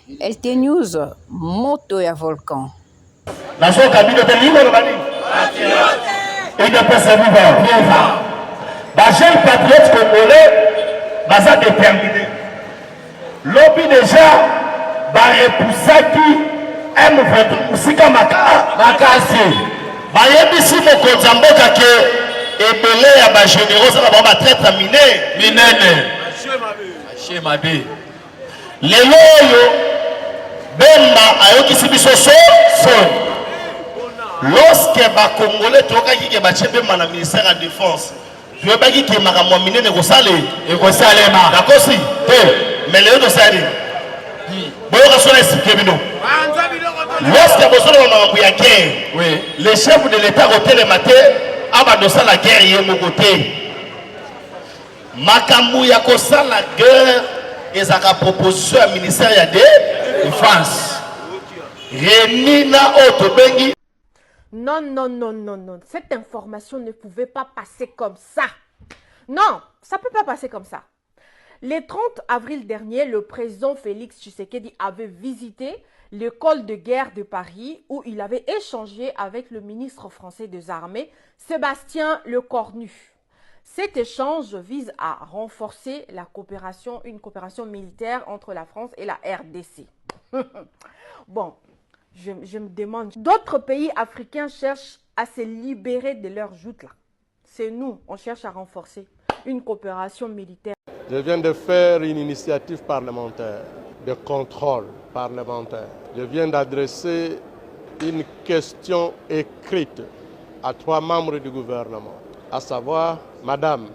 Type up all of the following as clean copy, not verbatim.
LT News, moto ya volcan. Nation Kabila de Limo le Mali. Et de Pesseviva, Vieva. Les jeunes patriotes congolais, baza déterminés. Lobby déjà, Repoussaki, M23, Moussika Makasi. Bayebisi mokonzi mboka ke ebele ya ba généraux ça va traître minene. Ache mabe. Lelo oyo Bemba ayokisi biso so. Lorsque ba Congolais tokaki ke ba Bemba na ministère de la défense, tu veux pas ki ke makamwa minene ekosalema. D'accord si? Mais lelo to sali. Boyoka sona expliquer bino. Lorsque le chef de l'État côté le matin a dossé la guerre et mon côté. Makambu ya kosa la guerre et sa proposition au ministère de France. Renina Otobengi. Non. Cette information ne pouvait pas passer comme ça. Non, ça ne peut pas passer comme ça. Le 30 avril dernier, le président Félix Tshisekedi avait visité l'école de guerre de Paris où il avait échangé avec le ministre français des Armées, Sébastien Lecornu. Cet échange vise à renforcer la coopération, une coopération militaire entre la France et la RDC. Bon, je me demande, d'autres pays africains cherchent à se libérer de leurs joutes là. C'est nous, on cherche à renforcer une coopération militaire. Je viens de faire une initiative parlementaire, de contrôle parlementaire. Je viens d'adresser une question écrite à 3 membres du gouvernement, à savoir Madame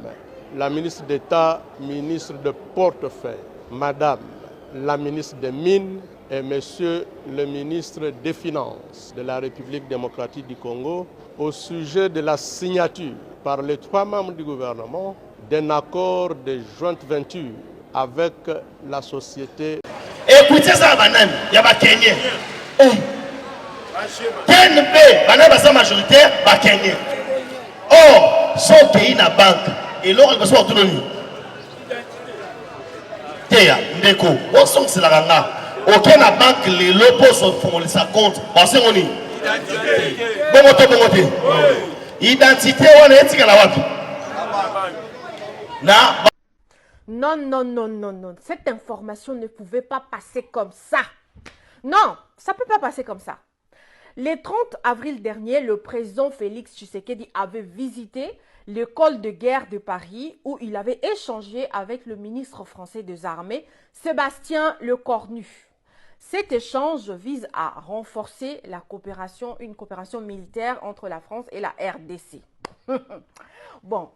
la ministre d'État, ministre de portefeuille, Madame la ministre des Mines et Monsieur le ministre des Finances de la République démocratique du Congo au sujet de la signature par les 3 membres du gouvernement d'un accord de jointe venture avec la société. Écoutez ça, banane, il y a pas Kenyans. KNB, banane sa majoritaire, ba Kenyans. Or, son pays na banque et l'or il va se autonomie. Théa, ndeko, on sent que c'est la ranga. Aucun na banque les lopos sont font sa compte. Parce qu'on y. Bongote. Identité on est tika la wapi. Non. Cette information ne pouvait pas passer comme ça. Non, ça ne peut pas passer comme ça. Le 30 avril dernier, le président Félix Tshisekedi avait visité l'école de guerre de Paris où il avait échangé avec le ministre français des Armées, Sébastien Lecornu. Cet échange vise à renforcer la coopération, une coopération militaire entre la France et la RDC. Bon,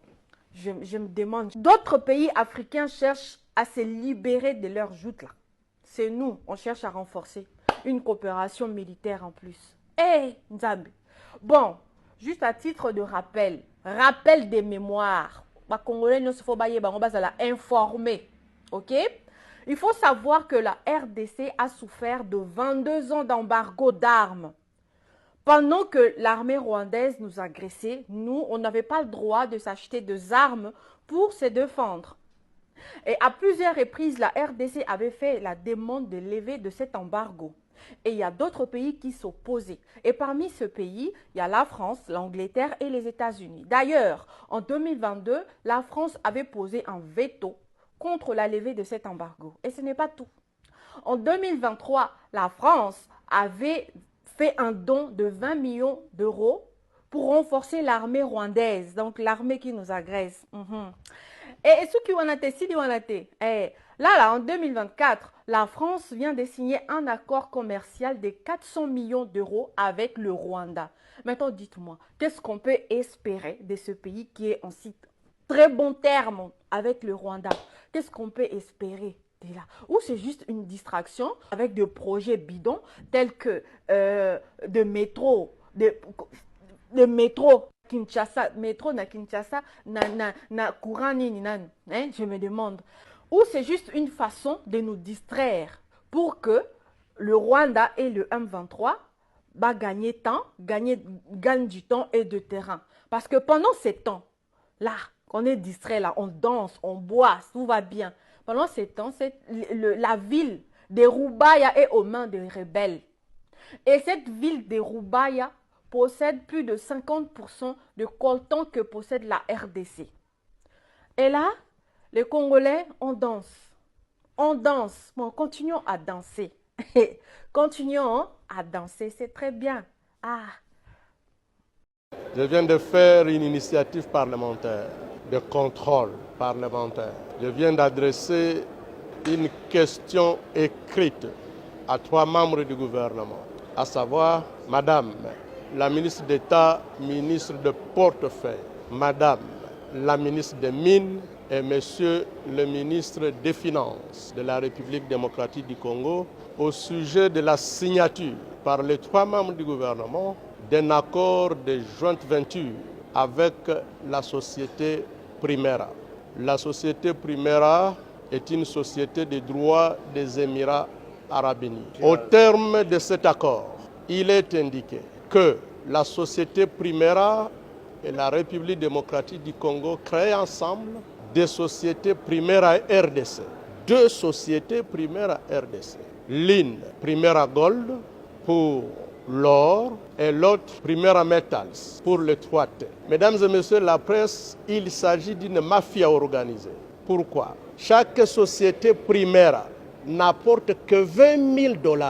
je me demande, d'autres pays africains cherchent à se libérer de leurs joutes là. C'est nous, on cherche à renforcer une coopération militaire en plus. Nzambe. Bon, juste à titre de rappel des mémoires, les Congolais ne se faut pas informer, ok? Il faut savoir que la RDC a souffert de 22 ans d'embargo d'armes. Pendant que l'armée rwandaise nous agressait, nous, on n'avait pas le droit de s'acheter des armes pour se défendre. Et à plusieurs reprises, la RDC avait fait la demande de lever de cet embargo. Et il y a d'autres pays qui s'opposaient. Et parmi ces pays, il y a la France, l'Angleterre et les États-Unis. D'ailleurs, en 2022, la France avait posé un veto contre la levée de cet embargo. Et ce n'est pas tout. En 2023, la France avait fait un don de 20 millions d'euros pour renforcer l'armée rwandaise, donc l'armée qui nous agresse. Et ce qui en a été, là, en 2024, la France vient de signer un accord commercial de 400 millions d'euros avec le Rwanda. Maintenant, dites-moi, qu'est-ce qu'on peut espérer de ce pays qui est en si très bon terme avec le Rwanda? Qu'est-ce qu'on peut espérer de là? Ou c'est juste une distraction avec des projets bidons tels que de métro, de métro Kinshasa, métro na Kinshasa, na courant ni nan, je me demande. Ou c'est juste une façon de nous distraire pour que le Rwanda et le M23 gagnent du temps et de terrain. Parce que pendant ces temps, là, qu'on est distrait, là, on danse, on boit, tout va bien. Pendant ces temps, la ville de Roubaïa est aux mains des rebelles. Et cette ville de Roubaïa possède plus de 50% de coltan que possède la RDC. Et là, les Congolais, on danse. On danse. Bon, continuons à danser. Continuons à danser, c'est très bien. Ah. Je viens de faire une initiative parlementaire, de contrôle parlementaire. Je viens d'adresser une question écrite à 3 membres du gouvernement, à savoir Madame la ministre d'État, ministre de portefeuille, Madame la ministre des Mines et Monsieur le ministre des Finances de la République démocratique du Congo au sujet de la signature par les 3 membres du gouvernement d'un accord de joint venture avec la société Primera. La société Primera est une société de droit des Émirats arabes unis. Au terme de cet accord, il est indiqué que la société Primera et la République démocratique du Congo créent ensemble des sociétés Primera RDC. 2 sociétés Primera RDC. L'une, Primera Gold, pour l'or, et l'autre, Primera Metals, pour le 3T. Mesdames et messieurs la presse, il s'agit d'une mafia organisée. Pourquoi? Chaque société Primera n'apporte que $20 000.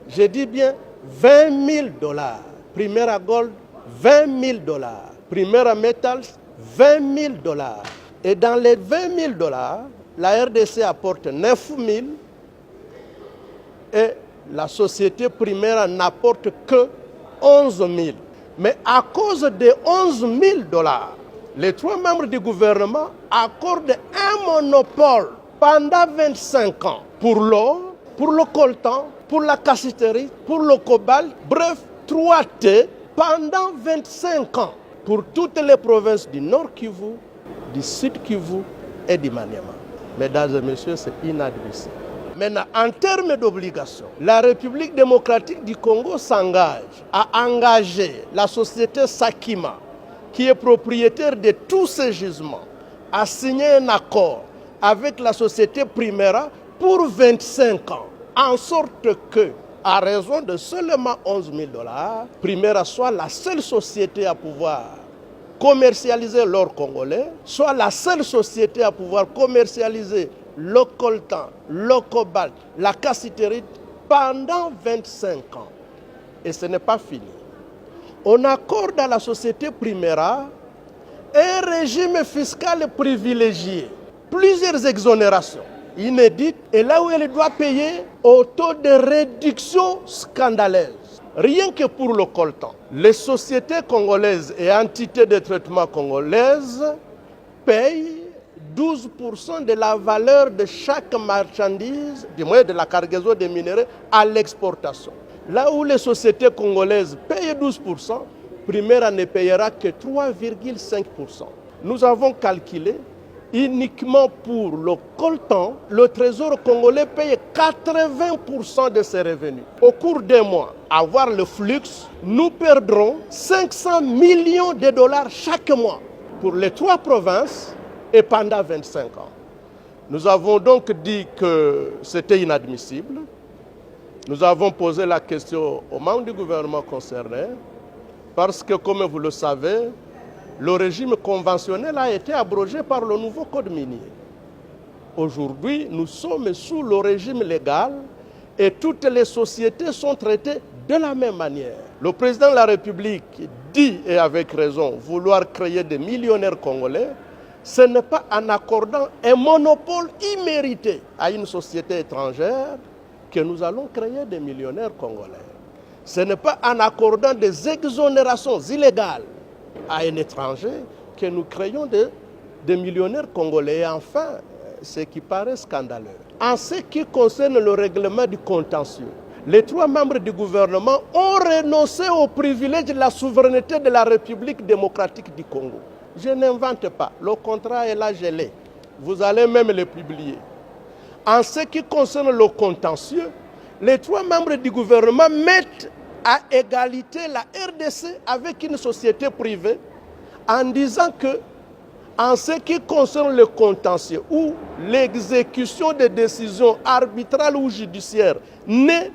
Je dis bien $20 000. Primera Gold, $20 000. Primera Metals, $20 000. Et dans les $20 000, la RDC apporte 9 000 et la société Primera n'apporte que 11 000. Mais à cause des 11 000 $, les 3 membres du gouvernement accordent un monopole pendant 25 ans pour l'or, pour le coltan, pour la cassiterie, pour le cobalt, bref, 3T pendant 25 ans pour toutes les provinces du Nord Kivu, du Sud Kivu et du Maniema. Mesdames et messieurs, c'est inadmissible. Maintenant, en termes d'obligations, la République démocratique du Congo s'engage à engager la société Sakima, qui est propriétaire de tous ces gisements, à signer un accord avec la société Primera pour 25 ans, en sorte que, à raison de seulement 11 000 $, Primera soit la seule société à pouvoir commercialiser l'or congolais, soit la seule société à pouvoir commercialiser le coltan, le cobalt, la cassiterite pendant 25 ans. Et ce n'est pas fini. On accorde à la société Primera un régime fiscal privilégié, plusieurs exonérations inédites, et là où elle doit payer au taux de réduction scandaleuse. Rien que pour le coltan, les sociétés congolaises et entités de traitement congolaises payent 12% de la valeur de chaque marchandise, du moins de la cargaison des minéraux, à l'exportation. Là où les sociétés congolaises payent 12%, Primera ne payera que 3,5%. Nous avons calculé uniquement pour le coltan, le Trésor congolais paye 80% de ses revenus. Au cours d'un mois, à voir le flux, nous perdrons 500 millions de dollars chaque mois pour les 3 provinces et pendant 25 ans. Nous avons donc dit que c'était inadmissible. Nous avons posé la question aux membres du gouvernement concerné parce que, comme vous le savez, le régime conventionnel a été abrogé par le nouveau code minier. Aujourd'hui, nous sommes sous le régime légal et toutes les sociétés sont traitées de la même manière. Le président de la République dit, et avec raison, vouloir créer des millionnaires congolais. Ce n'est pas en accordant un monopole immérité à une société étrangère que nous allons créer des millionnaires congolais. Ce n'est pas en accordant des exonérations illégales à un étranger que nous créons des millionnaires congolais. Et enfin, ce qui paraît scandaleux, en ce qui concerne le règlement du contentieux, les 3 membres du gouvernement ont renoncé au privilège de la souveraineté de la République démocratique du Congo. Je n'invente pas, le contrat est là gelé. Vous allez même le publier. En ce qui concerne le contentieux, les 3 membres du gouvernement mettent à égalité la RDC avec une société privée en disant que En ce qui concerne le contentieux ou l'exécution des décisions arbitrales ou judiciaires nées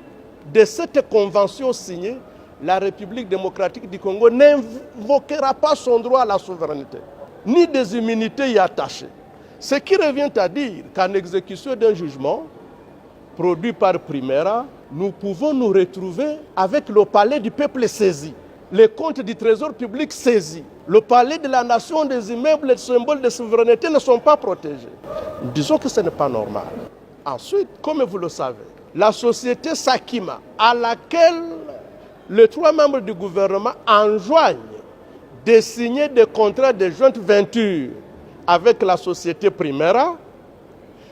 de cette convention signée, la République démocratique du Congo n'invoquera pas son droit à la souveraineté, ni des immunités y attachées. Ce qui revient à dire qu'en exécution d'un jugement produit par Primera, nous pouvons nous retrouver avec le palais du peuple saisi, les comptes du trésor public saisis, le palais de la nation, des immeubles, les symboles de souveraineté ne sont pas protégés. Disons que ce n'est pas normal. Ensuite, comme vous le savez, la société Sakima, à laquelle les 3 membres du gouvernement enjoignent de signer des contrats de jointe venture avec la société Primera,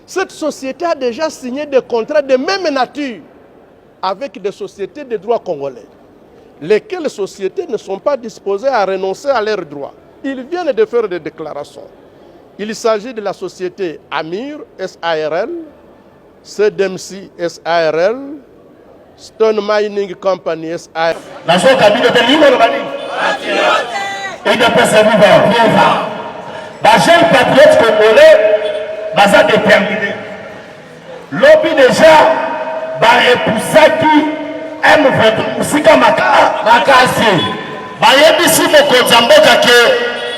cette société a déjà signé des contrats de même nature avec des sociétés de droit congolais, lesquelles sociétés ne sont pas disposées à renoncer à leurs droits. Ils viennent de faire des déclarations. Il s'agit de la société Amir SARL, CDMC SARL, Stone Mining Company SARL. Les jeunes patriotes congolais sont déterminés. Lobby déjà repoussaki M23 musika makasi. Bayebisi mokonzi ya mboka ke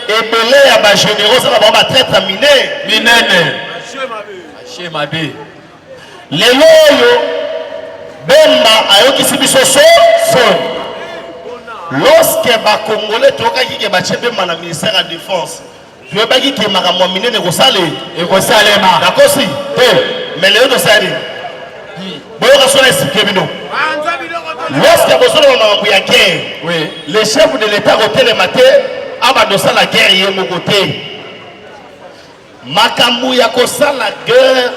ebele ya bagénéraux ça va ba traite minene. Lelo oyo Bemba ayokisi biso son. Lorsque ba Congolais tokaki ke batie Bemba na ministère de la Défense, tu veux pas qui est makamwa minene ekosalema. D'accord si? Mais lelo to sali. Boyoka sona sikebino. Lorsque bosolo makambo ya guerre, le chef de l'État hôtel maté abadosa la guerre yemo côté. Makambo ya kosala guerre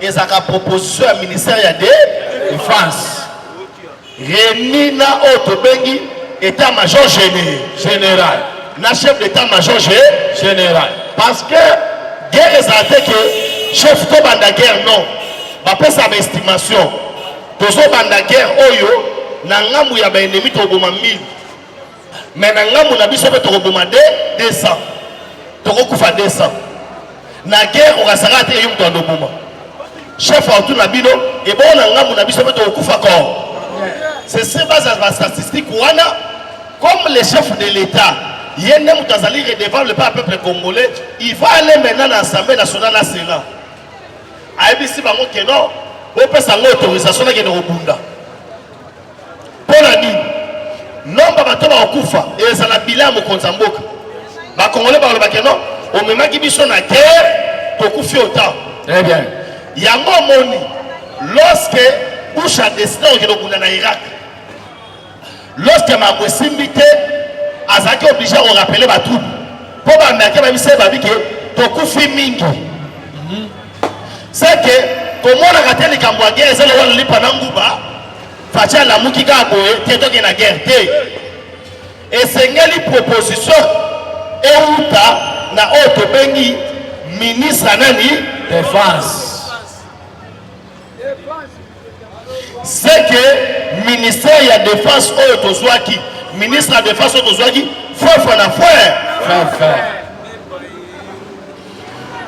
ezaka proposition ya ministère ya défense. Réuni na otobengi état-major général. Na chef d'état-major général. Parce que guerre ezate que chef to banda guerre non. Ba pesa ba estimation. Tozo banda guerre oyo na ngamu ya ba ennemi to boma 1000. Mais na ngamu na biso to boma 200. To kufa 200. Na guerre o kasaka te yum to ndoboma. Chef auto na bino e bon na ngamu na biso to kufa ko. C'est ces bases à statistiques wana comme le chef de l'État. Il y a un homme qui est devant le peuple congolais. Il va aller maintenant dans l'Assemblée nationale à Sénat. ABC bango que non, on peut s'en autorisation à gagner au Bunda. Pour la nuit, non, pas tout va au Koufa et ça la bilan au Konzamboka. Ba Congolais par le bac non, au même qui bison la guerre, pour Koufi autant. Très bien. Il y a un moment lorsque Bush a décidé au Bunda na Irak, lorsque ma possibilité Azaki obligé à rappeler ma troupe. Pour m'américain, ma mission va dire que Tokufi Mingi. C'est que, comment on a raté les Cambouagais, et c'est le roi de l'Ipanangouba, Fatia la Moukika a boé, Této qui est la guerre. Et c'est une proposition, et Outa, na Oto Bengi, ministre Anani, défense. C'est que, ministère de la défense, Oto Zouaki, ministre de la défense de Zouagi, frère na frère.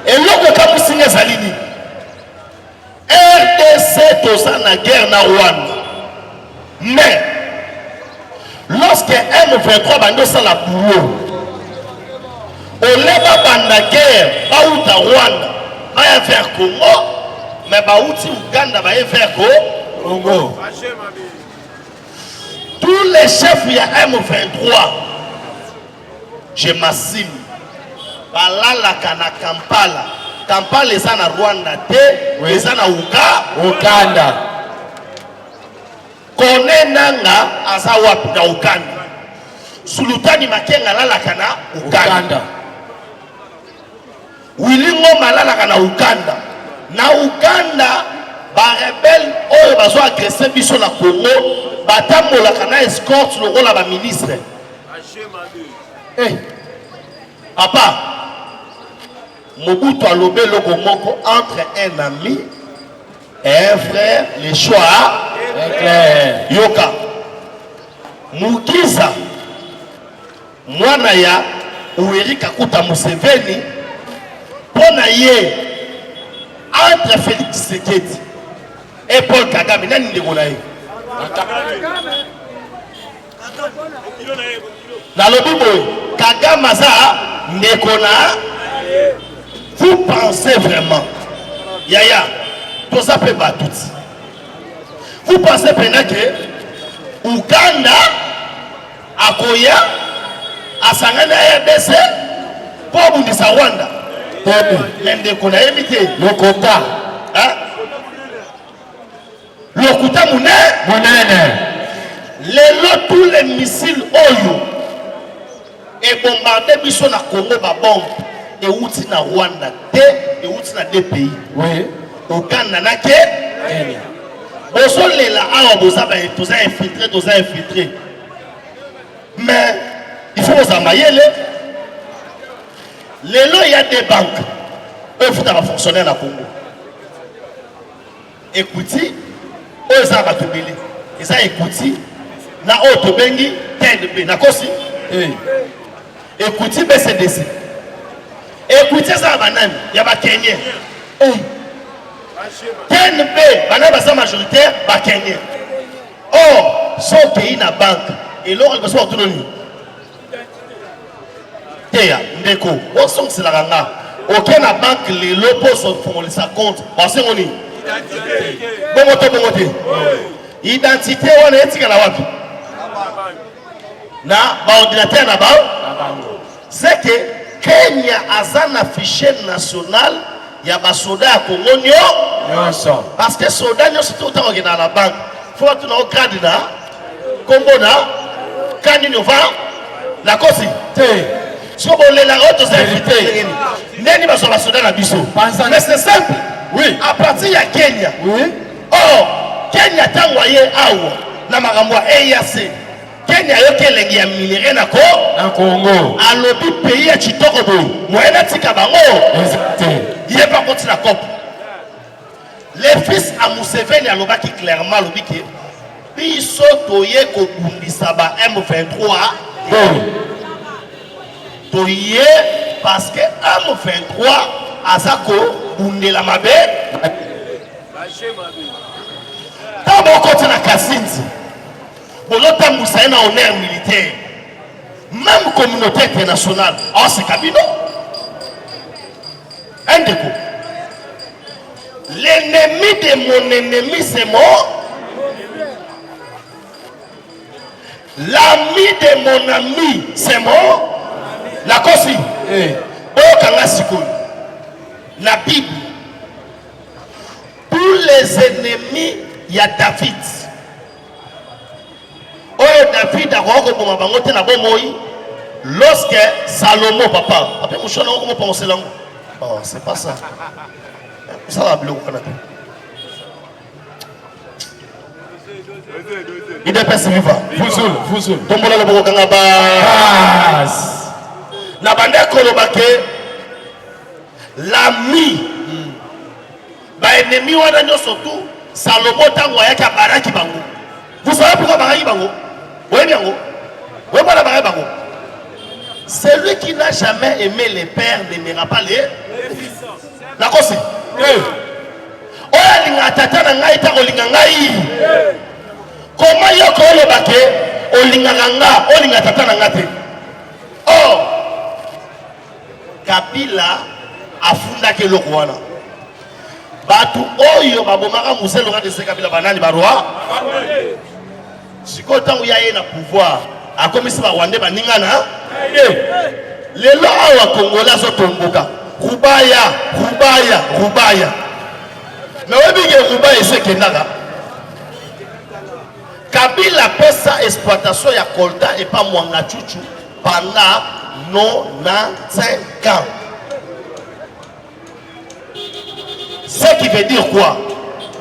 Et l'autre cas pour signer Zalini. RDC toza na guerre na Rwanda. Mais lorsque M23 bando sa la boulot, on leva banda guerre, baouta Rwanda, va vers Congo, mais baouti Uganda va vers Congo. Tous les chefs il y a M23, je m'assime. Balalaka na Kampala. Kampala les en Rwanda, les en Uganda. Kone nanga azawa na Uganda. Sultani Makenga lalaka na Uganda. Wilingo malalaka na Uganda. Na Uganda, ba rebelle oyo bazo agresser biso na Congo. Batambolaka na escorte le rôle à ministre. Papa, Mobutu a lobé le moko entre un ami et un frère, les choix Yoka. Mukiza, Mwana ya Ueri Kakuta Museveni, Pour naïe entre Félix Tshisekedi et Paul Kagame, n'a ni dégonaï. Dans le Bible, Kagame Aza Nekona. Vous pensez vraiment, Yaya, tout ça peut pas tout. Vous pensez maintenant que Ouganda, Akoya, Asangana RDC, pour vous dire Rwanda, même de qu'on a évité le quota, le quota les lots tous les missiles Oyo et bombardé Bisson à Congo, ma bombe. Et où tu na Rwanda, et où tu na deux pays. Oui. Au Canada, Kenya. Au sol, les là, vous avez tous infiltré, tous infiltré. Mais il faut vous amailler les lots, il y a des banques. Eux, il faut fonctionner dans le Congo. Écoutez, eux, ça va te mêler. Et ça, écoutez, na Otobengi, TNB, na Kosi. Écoutez, BCDC. Écoutez ça, il y a des Kenyans. TNB, il majoritaire, il Kenyans. Or, son pays na banque, et l'or, il va se faire autonomie. Théa, Ndeko, on sent que c'est la ranga. Aucun na banque, les lopos sont pour sa compte. Parce qu'on est. Bon côté. Identité, on est éthique à la wapi. Na, ordinateur na bas. C'est que Kenya a un fichier national, il y a des soldats à Congo. Parce que les soldats, c'est tout le temps dans la banque. Il faut que tu aies un grade là, Congo là, quand tu vas, la cause. Si vous voulez la haute, vous invitez. N'est pas sur la soldats à Bissau. Mais c'est simple. Oui. À partir de Kenya. Oui. Or, Kenya t'a envoyé à Namaramwa EAC. Kenya yoke lengi ya milire na Congo. Alobi pays ya Chitoko boy. Moyena tika bango. Il est pas contre la COP. Les fils à Museveni aloba qui clairement alobi que biso toye ko bundisa ba M23. Toye parce que M23 azako bundela mabe. Tabo kote na Kasinzi. Bolota Moussaïna honneur militaire, même communauté internationale, oh c'est Kabino. Un déco. L'ennemi de mon ennemi c'est mort. L'ami de mon ami c'est mort. La Kosi. La Bible. Pour les ennemis, il y a David. David a rencontré na bomoi lorsque Salomon papa après mon chien comment penser là oh c'est pas ça ça va bloquer on a il est passé vivant fusul tombola le boko kanga ba na bande koloba ke l'ami ba ennemi wana nyo surtout Salomon tango ya ka baraki bango. Vous savez pourquoi baraki bango? Oui, bien. Celui qui n'a jamais aimé les pères n'aimera pas les fils. D'accord, c'est. Comment yoko le baké olinganga olingatata nangate. Oh, Kabila afunda ke lokwana. Batu oyo babomaka muselo ngade se Kabila banani barwa. Si quand il y a un pouvoir, à comme si Rwanda baningana, les lois au Congolais sont tombés. Rubaya. Mais oui, bien Rubaya c'est Kenyaga. Kabila fait sa exploitation ya colta et pas Mwanga Chuchu pendant 95 ans. Ce qui veut dire quoi?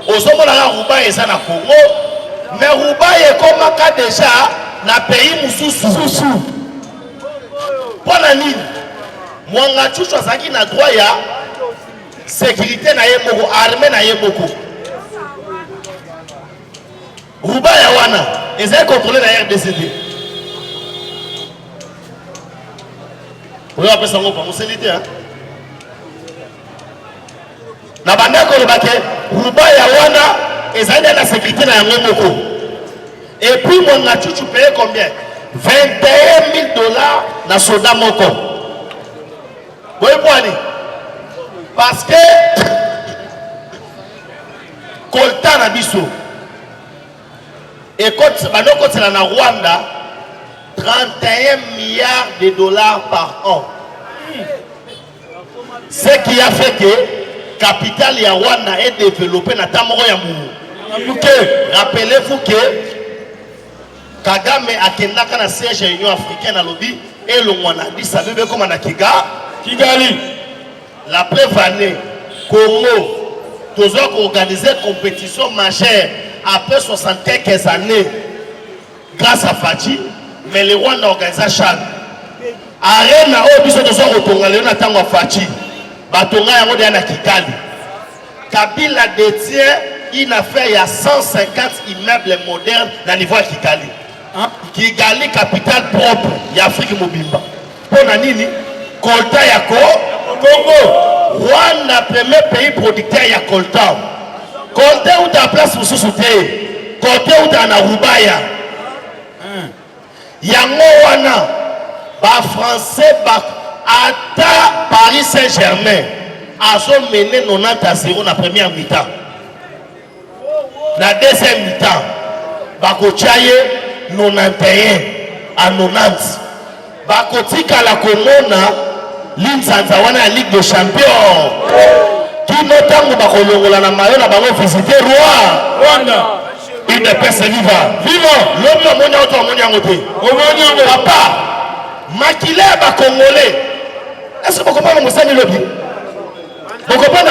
Aux hommes là, Rubaya est na Congo. Mais Rubaya comme déjà na pays mususu. Pour la ligne, Mwanga Chuchu azaki na droit ya sécurité na yemoko, armée na yemoko. Rubaya wana, ils ont contrôlé la RDCD. Vous avez appelé ça pour mon célité, hein? Na bandako le baké, Rubaya wana ezali na sécurité na yango moko. Et puis mon nature tu payes combien? 21 000 $ na soda moko. Oui, parce que Colta na biso et quand banoko c'est na Rwanda 31 milliards de dollars par an. Ce qui a fait que capitale ya Rwanda est développée na tamoro ya mou. Rappelez-vous que Kagame akendaka na siège de l'Union africaine à lobby et le Mwanadi savait comment na Kigali. La preuve année, Congo, tous ont organisé compétition majeure après 60 quelques années grâce à Fati, mais les Rwanda organisé Chan. Arena au biso tous ont retourné na tango Fati. Batonga yango de na Kigali. Kabila détient une affaire, il y a 150 immeubles modernes dans le niveau de Kigali. Kigali, capitale propre, il y a Afrique Mobimba. Pour Nanini, Colta Yako, Congo, Rwanda, premier pays producteur, il y a Colta. Colta où tu as place pour sous-souter, Colta où tu as Rubaya. Yango Wana, ba français, Ata Paris Saint-Germain, a mené 90-0 la première mi-temps. La deuxième mi-temps, Bakochaye 91 à 90. Bakotika la Komona, l'Insanza wana Ligue des Champions. Qui notamment Bakolongola na mayo na bango visiter Rwanda. Une personne vivant. L'homme monia auto monia ngote. Papa, makile ba Congolais. Est-ce que vous comprenez mon sani lobby? Vous comprenez?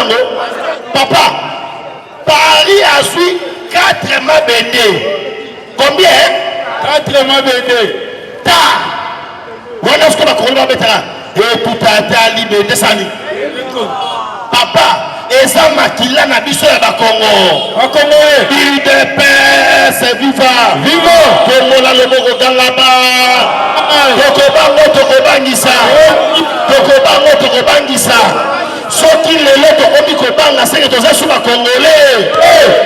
Papa, Paris a su 4 mois béné. Combien? 4 mois béné. Ta. Voilà ce que va courir maintenant. Et tout a été à libérer sani. Papa, et ça makila na biso ya ba Congo. Ba Congo. Il de paix, c'est vivant. Vivant. Congo la lobo gangaba. Tokobangisa. Tokobangisa. Soki lelo tokomi kobanga seke toza sous ba Congolais.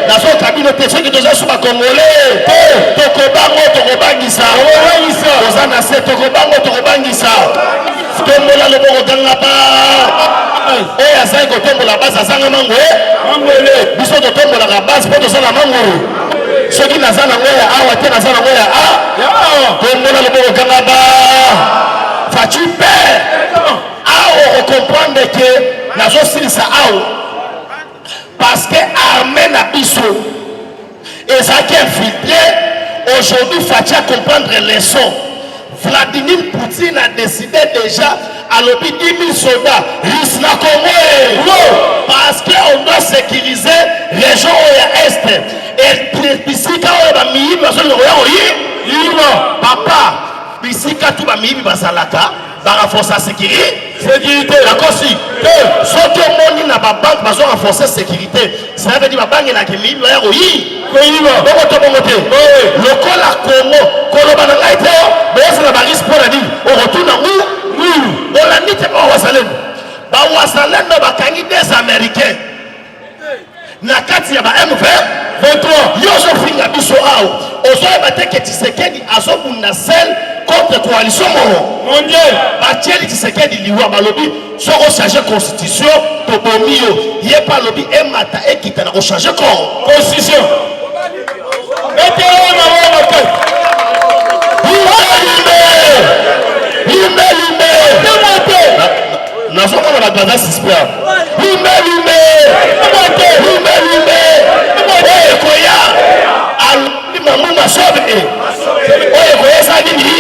Na so kabino te soki toza sous ba Congolais. Tokobangisa. Toza na se tokobangisa. Tombola le boko gangaba. Et à 5 tombola la base à Zanga Mangwe. Mangwele. Biso to tombola la base pour toza la Mangwe. Soki na zana ngoya awa te na zana ngoya a. Tombola le boko gangaba. Fatu père. On comprendre que la justice ça parce que armée n'a biso et ça qui est infiltré aujourd'hui Fatia comprendre les leçons. Vladimir Poutine a décidé déjà à l'objet 10 000 soldats russes na Congo parce qu'on doit sécuriser les région est et bisika ba miyi ba solo yi papa bisika tu ba miyi ba salaka ba renforcer la sécurité. D'accord, si. Sauf que mon n'a pas banque, mais on renforcer la sécurité. Ça veut dire que la banque n'a qu'à mis, oui. Le col à Congo, Colobana Laïté, mais c'est la barise pour la ville. On retourne en où? On l'a mis, c'est pas Ouassalen. Ouassalen, on va gagner des Américains. Nakati ya ba M23 yozo finga biso ao ozo bateke Tshisekedi azobunda sel contre coalition mon Dieu batieli Tshisekedi liwa balobi soko changer constitution to bomio ye pa lobi emata ekita na ko changer constitution meteo na waka Lumbe nazo kama na gaza sispia Lumbe oye koya albi mamu masobe oye koya sa nini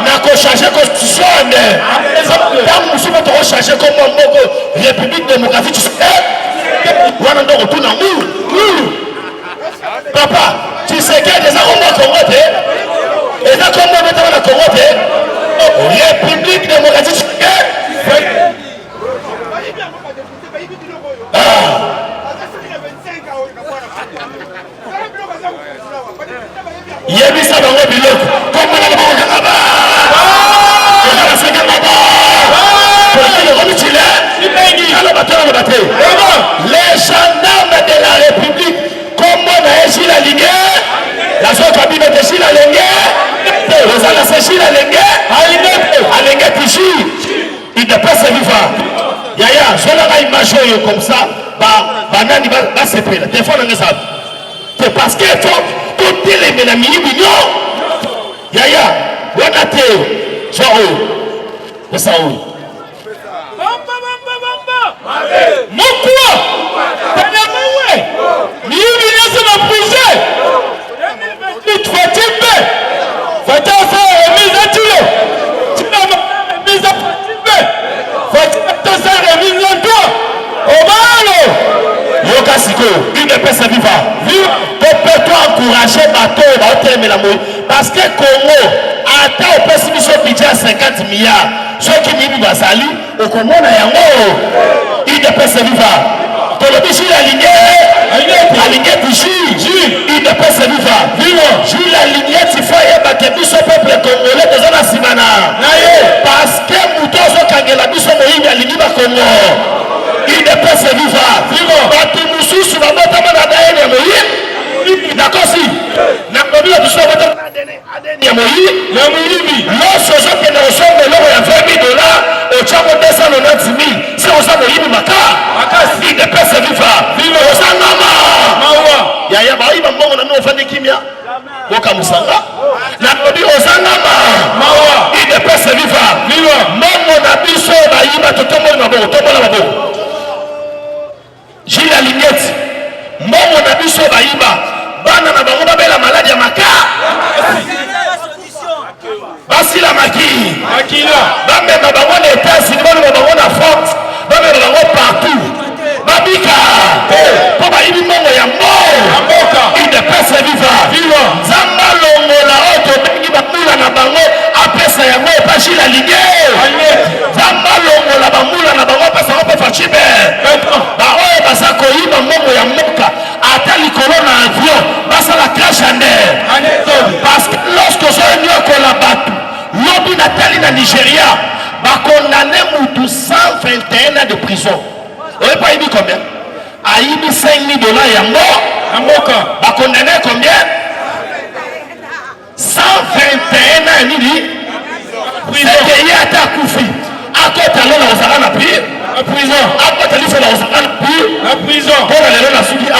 na ko changer constitution tant musuba to changer comme moko république démocratique wana ndo tuna papa tu sais que des arômes Congo te et ça comme mettre na Congo te république démocratique yebisa bango biloko komona na bango kaba kala seka baba pour que le remitile alors batteur on battait les Gilles Alenge Tichi, il ne peut pas se vivre. Yaya, je l'ai imaginé comme ça, banani va se faire. Des fois, on a ça. C'est parce qu'il faut tout les la mini-mignon. Yaya, on a été. Genre, c'est ça où? Mon quoi? Mini-mignon, c'est ma prison. Il faut timber. Faut faire remise à Tilo. Tu n'as pas remise à timber. Faut faire remise à toi. Omalo. Yokasiko, il ne peut se vivre. Peut-être encourager bateau, parce que Congo, attends au pessimisme budget à 50 milliards. Ceux qui vivent dans Sali, au Congo, il ne peut se vivre. Gilles aligné Tichi, il ne peut se vivre. Gilles aligné Tifaye, Bakebiso, peuple congolais, de Zona Simana. Parce que Moutozo Kangela Biso Moïse aligné Congo. Il ne peut se vivre. Batumoussou, sur la moto, d'accord, si. Nakobi a biso à ADN lorsque je peux nous sommes de l'euro à 20 000 $, au Tchako 290 000, c'est au Sabo Yibi Maka. Il ne peut se vivre. Au Sangama. Yaya Baïba Mongo n'a pas fait de Kimia. Boka Moussanga. Nakobi au Sangama. Il ne peut se vivre. Mongo n'a biso Baïba, Totomo Mabo, Totomo Mabo. Gilles Alignette. Mongo n'a biso Baïba. Bana na bango babela maladie ya maka. Basi la maki. Bamema bango na États-Unis, bamema bango na France, bamema bango partout. Babika. Po bayibi mongo ya mboka. Il ne peut se vivre. Zamba longola oto bengi bamula na bango apesa yango epashi la ligne. Zamba longola bamula na bango apesa yango pefa chibe. Ba oyo basa koyiba mongo ya mboka. Ata likolo na avion, basa la crash en air. Parce que lorsque je suis la bateau, l'objet natali na Nigeria, va condamner Moutou 121 ans de prison. Vous n'avez pas dit combien? Aïbi 5 000 $, Yambo. Va condamner combien? 121 ans, il dit. C'est qu'il y a ta koufi. À quoi tu as l'eau dans la prison? À quoi tu as l'eau dans la prison? Pour aller dans la souki. Ah,